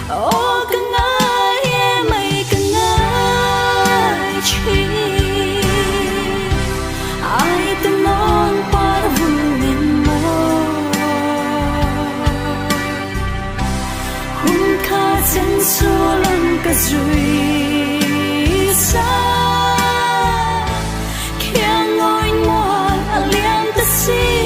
Ô cần ai em ấy cần ai chi ai từng non qua vùng miền mơ hung khá chân xua lần cả rủi xa khi ngồi mua liang ta xin